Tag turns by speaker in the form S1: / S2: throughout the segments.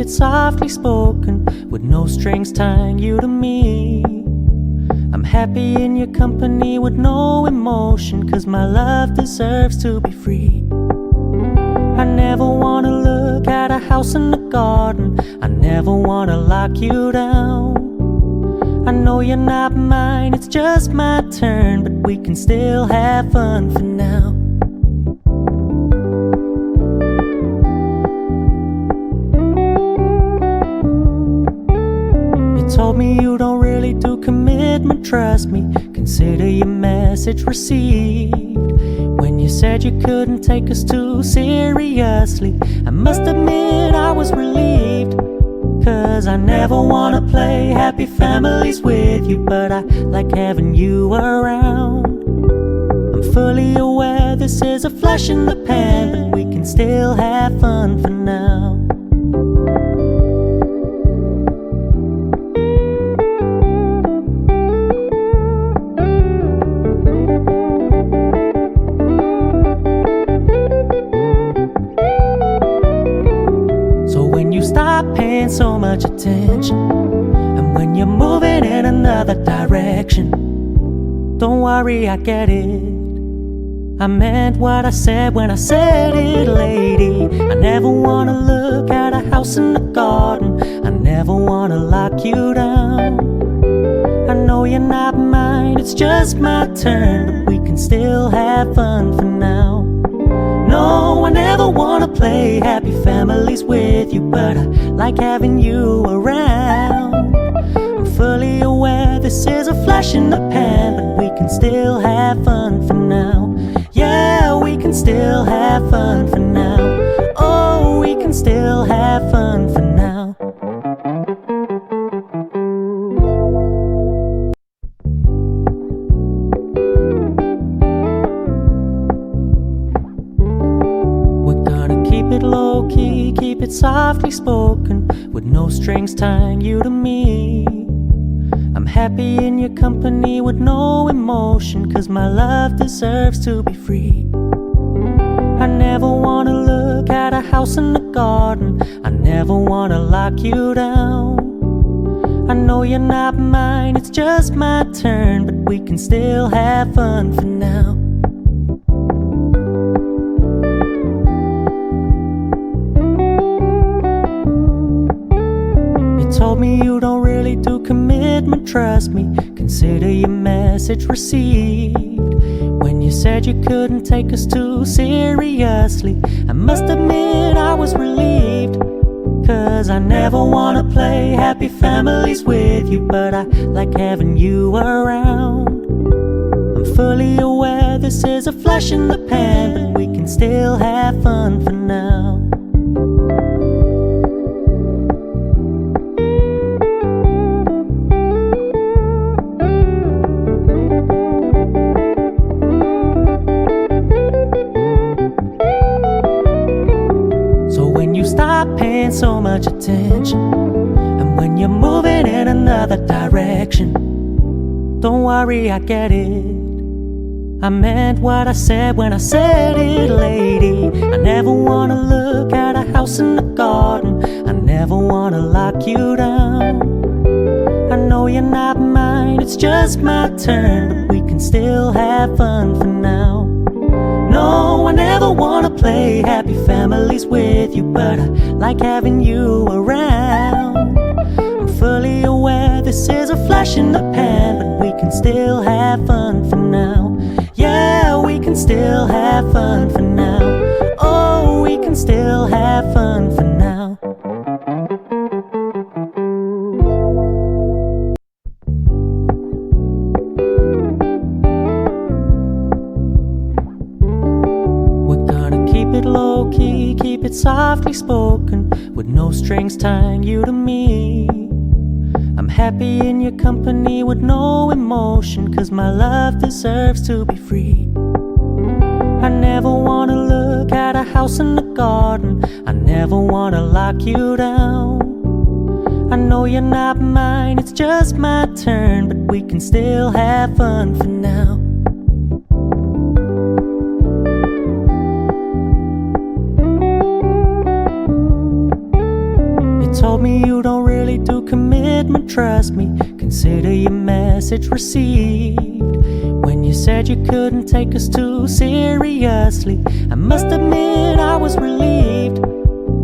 S1: it softly spoken, with no strings tying you to me. I'm happy in your company with no emotion, 'cause my love deserves to be free. I never wanna look at a house in the garden, I never wanna lock you down. I know you're not mine, it's just my turn, but we can still have fun for now. You told me you don't really do commitment, trust me, consider your message received. When you said you couldn't take us too seriously, I must admit I was relieved. 'Cause I never wanna play happy families with you, but I like having you around. I'm fully aware this is a flash in the pan, but we can still have fun for now. Stop paying so much attention, and when you're moving in another direction, don't worry, I get it. I meant what I said when I said it, lady. I never wanna look at a house in the garden, I never wanna lock you down. I know you're not mine, it's just my turn, but we can still have fun for now. No, I never wanna play happy families with you, but I like having you around. I'm fully aware this is a flash in the pan, but we can still have fun for now. Yeah, we can still have fun for now. Oh, we can still have fun for now. Keep it low-key, keep it softly spoken, with no strings tying you to me. I'm happy in your company with no emotion, 'cause my love deserves to be free. I never wanna look at a house in the garden, I never wanna lock you down. I know you're not mine, it's just my turn, but we can still have fun for now. Told me you don't really do commitment, trust me, consider your message received. When you said you couldn't take us too seriously, I must admit I was relieved. 'Cause I never wanna play happy families with you, but I like having you around. I'm fully aware this is a flash in the pan, but we can still have fun for now. Stop paying so much attention, and when you're moving in another direction, don't worry, I get it. I meant what I said when I said it, lady. I never wanna look at a house in the garden, I never wanna lock you down. I know you're not mine, it's just my turn, but we can still have fun for now. No, I never wanna play happy families with you, but I like having you around. I'm fully aware this is a flash in the pan, but we can still have fun for now. Yeah, we can still have fun for now. Oh, we can still have fun for now. Keep it low-key, keep it softly spoken, with no strings tying you to me. I'm happy in your company with no emotion, 'cause my love deserves to be free. I never wanna look at a house in the garden, I never wanna lock you down. I know you're not mine, it's just my turn, but we can still have fun for now. told me you don't really do commitment, trust me. Consider your message received. When you said you couldn't take us too seriously, I must admit I was relieved.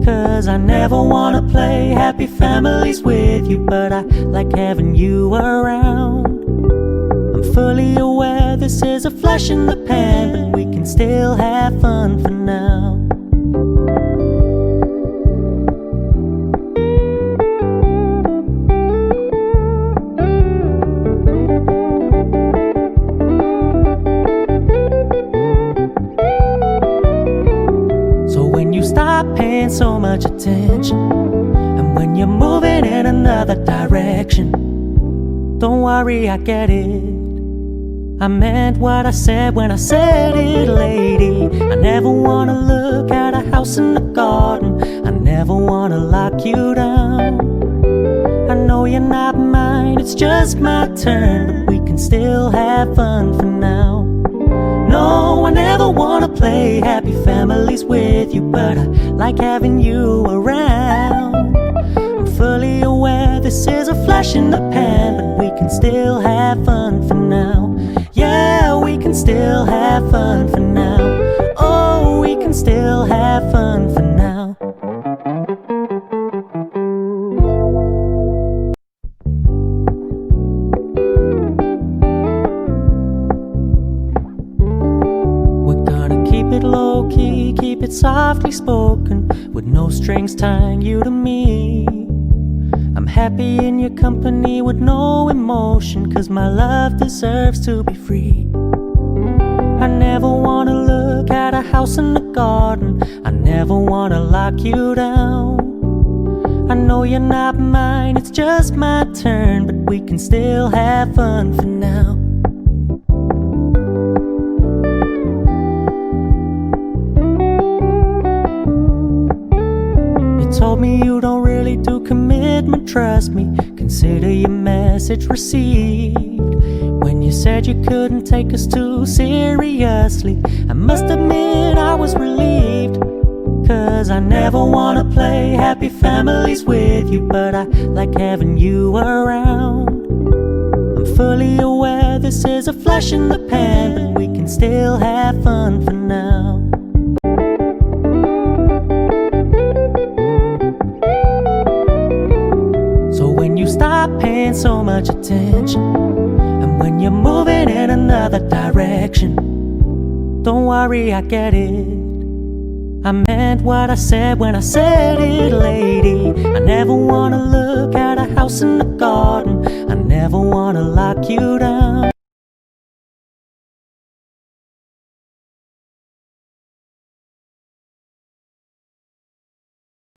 S1: Cause I never wanna play happy families with you, but I like having you around. I'm fully aware this is a flash in the pan, but we can still have fun for now. Stop paying so much attention, and when you're moving in another direction, don't worry, I get it. I meant what I said when I said it, lady. I never wanna look at a house in the garden. I never wanna lock you down. I know you're not mine, it's just my turn, but we can still have fun for now. No, I never wanna play happy families with you, but I like having you around. I'm fully aware this is a flash in the pan, but we can still have fun for now. Yeah, we can still have fun for now. Oh, we can still have fun for now. Keep it low-key, keep it softly spoken, with no strings tying you to me. I'm happy in your company with no emotion, cause my love deserves to be free. I never wanna look at a house in the garden. I never wanna lock you down. I know you're not mine, it's just my turn, but we can still have fun for now. Told me you don't really do commitment, trust me. Consider your message received. When you said you couldn't take us too seriously, I must admit I was relieved. Cause I never wanna play happy families with you, but I like having you around. I'm fully aware this is a flash in the pan, but we can still have fun for now. When you stop paying so much attention, and when you're moving in another direction, don't worry, I get it. I meant what I said when I said it, lady. I never wanna look at a house in the garden. I never wanna lock you down.